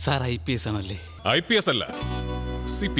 Sir IPS ആണല്ലേ? IPS അല്ല, CP+.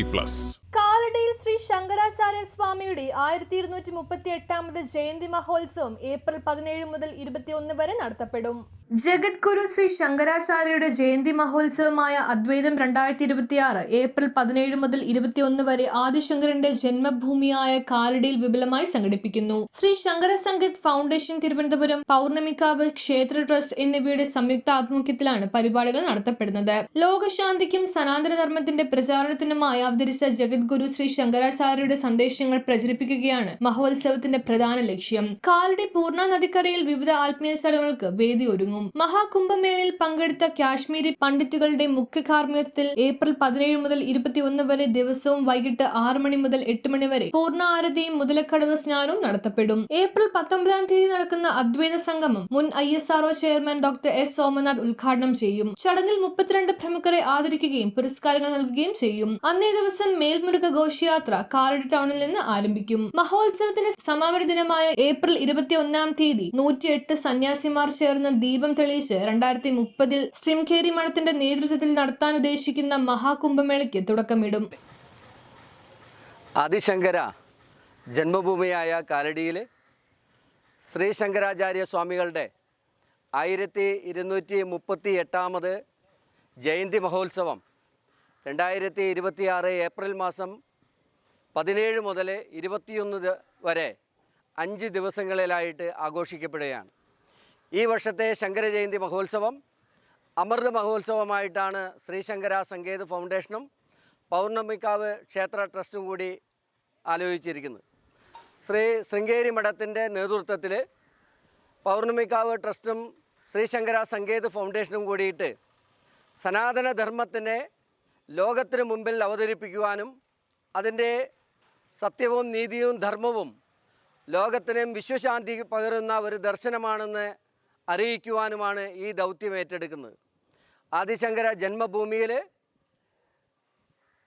കാലടിയിൽ Shri Shankaracharya സ്വാമിയുടെ 1238ാമത് ജയന്തി മഹോത്സവം ഏപ്രിൽ 17 മുതൽ 21 വരെ നടത്തപ്പെടും. ജഗദ്ഗുരു ശ്രീ ശങ്കരാചാര്യയുടെ ജയന്തി മഹോത്സവമായ അദ്വൈതം 2026 ഏപ്രിൽ 17 മുതൽ 21 വരെ ആദിശങ്കരന്റെ ജന്മഭൂമിയായ കാലടിയിൽ വിപുലമായി സംഘടിപ്പിക്കുന്നു. ശ്രീ ശങ്കര സംഗീത് ഫൗണ്ടേഷൻ തിരുവനന്തപുരം, പൗർണമിക്കാവ് ക്ഷേത്ര ട്രസ്റ്റ് എന്നിവയുടെ സംയുക്ത ആഭിമുഖ്യത്തിലാണ് പരിപാടികൾ നടത്തപ്പെടുന്നത്. ലോകശാന്തിക്കും സനാതനധർമ്മത്തിന്റെ പ്രചാരണത്തിനുമായി അവതരിച്ച ജഗദ്ഗുരു ശ്രീ ശങ്കരാചാര്യരുടെ സന്ദേശങ്ങൾ പ്രചരിപ്പിക്കുകയാണ് മഹോത്സവത്തിന്റെ പ്രധാന ലക്ഷ്യം. കാലടി പൂർണ്ണ നദിക്കരയിൽ വിവിധ ആത്മീയ ചടങ്ങുകൾക്ക് വേദി ഒരുങ്ങും. മഹാകുംഭമേളയിൽ പങ്കെടുത്ത കാശ്മീരി പണ്ഡിറ്റുകളുടെ മുഖ്യ കാർമ്മികത്വത്തിൽ ഏപ്രിൽ 17 മുതൽ 21 വരെ ദിവസവും വൈകിട്ട് 6 മണി മുതൽ 8 മണി വരെ പൂർണ്ണ ആരതിയും മുതലക്കടവ് സ്നാനവും നടത്തപ്പെടും. ഏപ്രിൽ 19 തീയതി നടക്കുന്ന അദ്വൈത സംഗമം മുൻ ISRO chairman doctor S. Somanath ഉദ്ഘാടനം ചെയ്യും. ചടങ്ങിൽ 32 പ്രമുഖരെ ആദരിക്കുകയും പുരസ്കാരങ്ങൾ നൽകുകയും ചെയ്യും. അന്നേ ദിവസം മേൽമുരുക ഘോഷയാത്ര കാലടി ടൗണിൽ നിന്ന് ആരംഭിക്കും. മഹോത്സവത്തിന്റെ സമാപന ദിനമായ ഏപ്രിൽ 21 തീയതി 108 സന്യാസിമാർ ചേർന്ന് ദീപം തെളിയിച്ച് 2030 ശൃംഗേരി മഠത്തിന്റെ നേതൃത്വത്തിൽ നടത്താൻ ഉദ്ദേശിക്കുന്ന മഹാകുംഭമേളയ്ക്ക് തുടക്കമിടും. ആദിശങ്കര ജന്മഭൂമിയായ കാലടിയിൽ ശ്രീ ശങ്കരാചാര്യ സ്വാമികളുടെ 1238ാമത് ജയന്തി മഹോത്സവം 2026 ഏപ്രിൽ മാസം 17 മുതൽ 21 വരെ 5 ദിവസങ്ങളിലായിട്ട് ആഘോഷിക്കപ്പെടുകയാണ്. ഈ വർഷത്തെ ശങ്കര ജയന്തി മഹോത്സവം അമൃത മഹോത്സവമായിട്ടാണ് ശ്രീ ശങ്കര സംഗീത് ഫൗണ്ടേഷനും പൗർണമിക്കാവ് ക്ഷേത്ര ട്രസ്റ്റും കൂടി ആലോചിച്ചിരിക്കുന്നത്. ശ്രീ ശൃംഗേരി മഠത്തിൻ്റെ നേതൃത്വത്തിൽ പൗർണമിക്കാവ് ട്രസ്റ്റും ശ്രീ ശങ്കര സംഗീത് ഫൗണ്ടേഷനും കൂടിയിട്ട് സനാതനധർമ്മത്തിനെ ലോകത്തിനു മുമ്പിൽ അവതരിപ്പിക്കുവാനും അതിൻ്റെ സത്യവും നീതിയും ധർമ്മവും ലോകത്തിനും വിശ്വശാന്തി പകരുന്ന ഒരു ദർശനമാണെന്ന് അറിയിക്കുവാനുമാണ് ഈ ദൗത്യം ഏറ്റെടുക്കുന്നത്. ആദിശങ്കര ജന്മഭൂമിയിൽ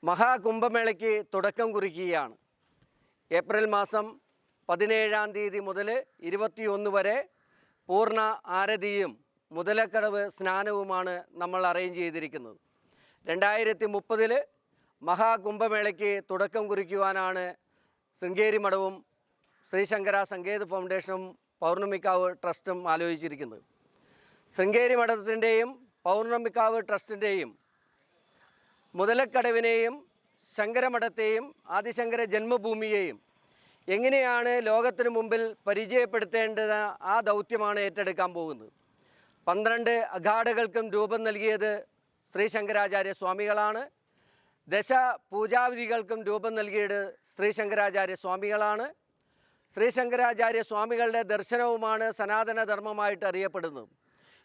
മഹാകുംഭമേളയ്ക്ക് തുടക്കം കുറിക്കുകയാണ്. ഏപ്രിൽ മാസം 17 തീയതി മുതൽ 21 വരെ പൂർണ്ണ ആരതിയും മുതലക്കടവ് സ്നാനവുമാണ് നമ്മൾ അറേഞ്ച് ചെയ്തിരിക്കുന്നത്. 2030 മഹാകുംഭമേളയ്ക്ക് തുടക്കം കുറിക്കുവാനാണ് ശൃംഗേരി മഠവും ശ്രീ ശങ്കര സംഗീത് ഫൗണ്ടേഷനും പൗർണമിക്കാവ് ട്രസ്റ്റും ആലോചിച്ചിരിക്കുന്നത്. ശൃംഗേരി മഠത്തിൻ്റെയും പൗർണമിക്കാവ് ട്രസ്റ്റിൻ്റെയും മുതലക്കടവിനെയും ശങ്കരമഠത്തെയും ആദിശങ്കര ജന്മഭൂമിയെയും എങ്ങനെയാണ് ലോകത്തിനു മുമ്പിൽ പരിചയപ്പെടുത്തേണ്ടത് ആ ദൗത്യമാണ് ഏറ്റെടുക്കാൻ പോകുന്നത്. 12 അഖാഡകൾക്കും രൂപം നൽകിയത് ശ്രീ ശങ്കരാചാര്യ സ്വാമികളാണ്. ദശ പൂജാവിധികൾക്കും രൂപം നൽകിയത് ശ്രീ ശങ്കരാചാര്യ സ്വാമികളാണ്. ശ്രീ ശങ്കരാചാര്യ സ്വാമികളുടെ ദർശനവുമാണ് സനാതനധർമ്മമായിട്ട് അറിയപ്പെടുന്നത്.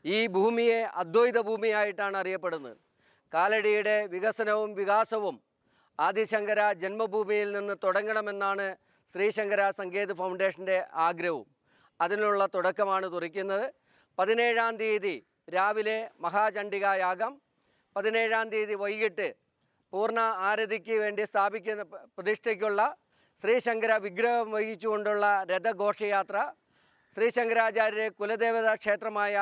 ഈ ഭൂമിയെ അദ്വൈത ഭൂമിയായിട്ടാണ് അറിയപ്പെടുന്നത്. കാലടിയുടെ വികസനവും വികാസവും ആദിശങ്കര ജന്മഭൂമിയിൽ നിന്ന് തുടങ്ങണമെന്നാണ് ശ്രീ ശങ്കര സംഗീത് ഫൗണ്ടേഷൻ്റെ ആഗ്രഹവും. അതിനുള്ള തുടക്കമാണ് കുറിക്കുന്നത്. 17 തീയതി രാവിലെ മഹാചണ്ഡികാ യാഗം, 17 തീയതി വൈകിട്ട് പൂർണ്ണ ആരതിക്ക് വേണ്ടി സ്ഥാപിക്കുന്ന പ്രതിഷ്ഠയ്ക്കുള്ള ശ്രീ ശങ്കര വിഗ്രഹം വഹിച്ചുകൊണ്ടുള്ള രഥഘോഷയാത്ര ശ്രീ ശങ്കരാചാര്യ കുലദേവതാ ക്ഷേത്രമായ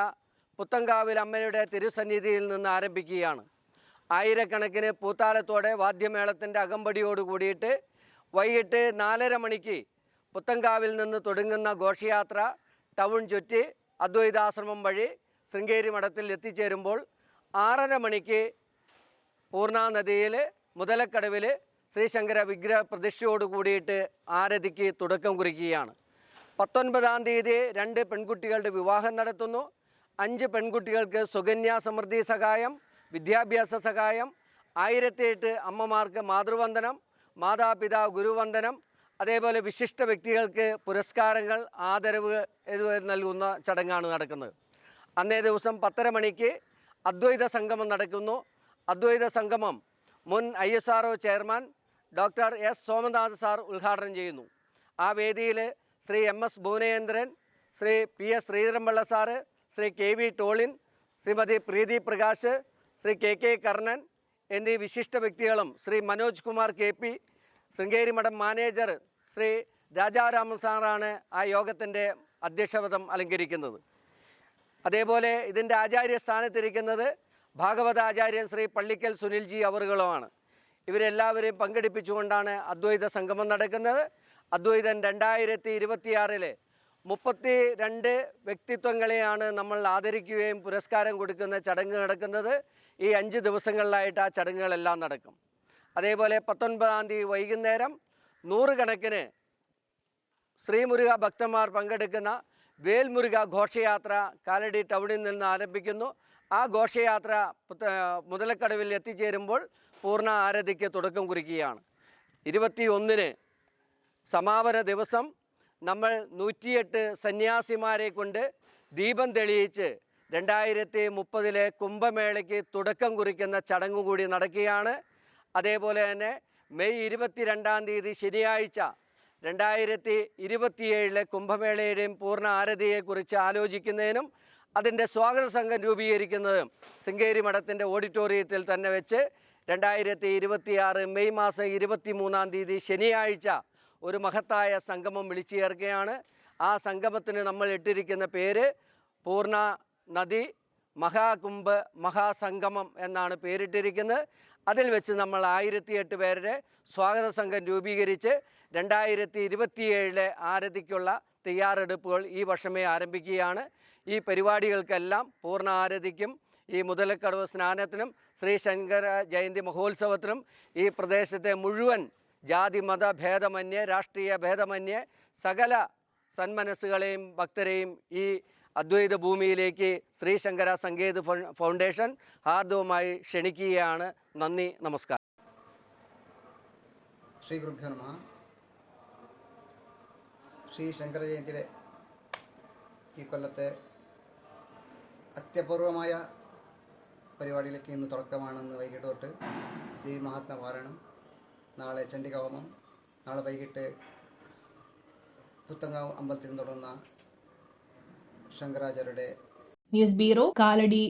പുത്തങ്കാവിൽ അമ്മയുടെ തിരുസന്നിധിയിൽ നിന്ന് ആരംഭിക്കുകയാണ്. ആയിരക്കണക്കിന് പൂത്താലത്തോടെ വാദ്യമേളത്തിൻ്റെ അകമ്പടിയോട് കൂടിയിട്ട് വൈകിട്ട് 4:30 മണിക്ക് പുത്തങ്കാവിൽ നിന്ന് തുടങ്ങുന്ന ഘോഷയാത്ര ടൗൺ ചുറ്റി അദ്വൈതാശ്രമം വഴി ശൃംഗേരി മഠത്തിൽ എത്തിച്ചേരുമ്പോൾ 6:30 മണിക്ക് പൂർണ്ണാനദിയിൽ മുതലക്കടവിൽ ശ്രീ ശങ്കര വിഗ്രഹ പ്രതിഷ്ഠയോട് കൂടിയിട്ട് ആരതിക്ക് തുടക്കം കുറിക്കുകയാണ്. 19 തീയതി 2 പെൺകുട്ടികളുടെ വിവാഹം നടത്തുന്നു. 5 പെൺകുട്ടികൾക്ക് സുകന്യാ സമൃദ്ധി സഹായം, വിദ്യാഭ്യാസ സഹായം, 1008 അമ്മമാർക്ക് മാതൃവന്ദനം, മാതാപിതാ ഗുരുവന്ദനം, അതേപോലെ വിശിഷ്ട വ്യക്തികൾക്ക് പുരസ്കാരങ്ങൾ, ആദരവ് എന്നിവ നൽകുന്ന ചടങ്ങാണ് നടക്കുന്നത്. അന്നേ ദിവസം 10:30 മണിക്ക് അദ്വൈത സംഗമം നടക്കുന്നു. അദ്വൈത സംഗമം മുൻ ISRO chairman doctor S. Somnath sir ഉദ്ഘാടനം ചെയ്യുന്നു. ആ വേദിയിൽ Shri MS Bhuvanendran, Shri PS Sreedharan Pillai sir, Shri KV ടോളിൻ, Shrimati പ്രീതി പ്രകാശ്, ശ്രീ KK കർണൻ എന്നീ വിശിഷ്ട വ്യക്തികളും ശ്രീ മനോജ് കുമാർ KP, ശൃംഗേരി മഠം മാനേജർ ശ്രീ രാജാരാമൻ സാറാണ് ആ യോഗത്തിൻ്റെ അധ്യക്ഷപദം അലങ്കരിക്കുന്നത്. അതേപോലെ ഇതിൻ്റെ ആചാര്യ സ്ഥാനത്തിരിക്കുന്നത് ഭാഗവതാചാര്യൻ ശ്രീ പള്ളിക്കൽ സുനിൽജി അവറുകളുമാണ്. ഇവരെല്ലാവരെയും പങ്കെടുപ്പിച്ചുകൊണ്ടാണ് അദ്വൈത സംഗമം നടക്കുന്നത്. അദ്വൈതൻ 2026 32 വ്യക്തിത്വങ്ങളെയാണ് നമ്മൾ ആദരിക്കുകയും പുരസ്കാരം കൊടുക്കുന്ന ചടങ്ങ് നടക്കുന്നത്. ഈ 5 ദിവസങ്ങളിലായിട്ട് ആ ചടങ്ങുകളെല്ലാം നടക്കും. അതേപോലെ 19-ാം തീയതി വൈകുന്നേരം 100 കണക്കിന് ശ്രീമുരുക ഭക്തന്മാർ പങ്കെടുക്കുന്ന വേൽമുരുക ഘോഷയാത്ര കാലടി ടൗണിൽ നിന്ന് ആരംഭിക്കുന്നു. ആ ഘോഷയാത്ര മുതലക്കടവിൽ എത്തിച്ചേരുമ്പോൾ പൂർണ്ണ ആരതിക്ക് തുടക്കം കുറിക്കുകയാണ്. 21-ന് സമാപന ദിവസം നമ്മൾ 108 സന്യാസിമാരെ കൊണ്ട് ദീപം തെളിയിച്ച് 2030 കുംഭമേളയ്ക്ക് തുടക്കം കുറിക്കുന്ന ചടങ്ങ് കൂടി നടക്കുകയാണ്. അതേപോലെ തന്നെ മെയ് 22-ാം തീയതി ശനിയാഴ്ച 2027 കുംഭമേളയുടെയും പൂർണ്ണ ആരതിയെക്കുറിച്ച് ആലോചിക്കുന്നതിനും അതിൻ്റെ സ്വാഗത സംഘം രൂപീകരിക്കുന്നതും ശൃംഗേരി മഠത്തിൻ്റെ ഓഡിറ്റോറിയത്തിൽ തന്നെ വെച്ച് 2026 മെയ് മാസം 23-ാം തീയതി ശനിയാഴ്ച ഒരു മഹത്തായ സംഗമം വിളിച്ചു ചേർക്കുകയാണ്. ആ സംഗമത്തിന് നമ്മൾ ഇട്ടിരിക്കുന്ന പേര് പൂർണ്ണ നദി മഹാകുംഭ് മഹാസംഗമം എന്നാണ് പേരിട്ടിരിക്കുന്നത്. അതിൽ വെച്ച് നമ്മൾ 1008 പേരുടെ സ്വാഗത സംഘം രൂപീകരിച്ച് 2027 ആരതിക്കുള്ള തയ്യാറെടുപ്പുകൾ ഈ വർഷമേ ആരംഭിക്കുകയാണ്. ഈ പരിപാടികൾക്കെല്ലാം പൂർണ്ണ ആരതിക്കും ഈ മുതലക്കടവ് സ്നാനത്തിനും ശ്രീ ശങ്കര ജയന്തി മഹോത്സവത്തിനും ഈ പ്രദേശത്തെ മുഴുവൻ ജാതി മത ഭേദമന്യേ രാഷ്ട്രീയ ഭേദമന്യേ സകല സന്മനസ്സുകളെയും ഭക്തരെയും ഈ അദ്വൈത ഭൂമിയിലേക്ക് ശ്രീ ശങ്കര സംഗീത ഫൗണ്ടേഷൻ ഹാർദവുമായി ക്ഷണിക്കുകയാണ്. നന്ദി, നമസ്കാരം. ശ്രീ ഗുരുഭ്യോ നമഃ. ശ്രീ ശങ്കര ജയന്തിയുടെ ഈ കൊല്ലത്തെ അത്യപൂർവമായ പരിപാടിയിലേക്ക് ഇന്ന് തുടക്കമാണെന്ന് വൈകിട്ട് തൊട്ട് ദേവി മഹാത്മ പാരായണം, നാളെ ചണ്ഡികാഹോമം, നാളെ വൈകിട്ട് പുത്തങ്കാവ് അമ്പലത്തിൽ നിന്ന് തുടങ്ങുന്ന ശങ്കരാചാര്യരുടെ ന്യൂസ് ബ്യൂറോ, കാലടി.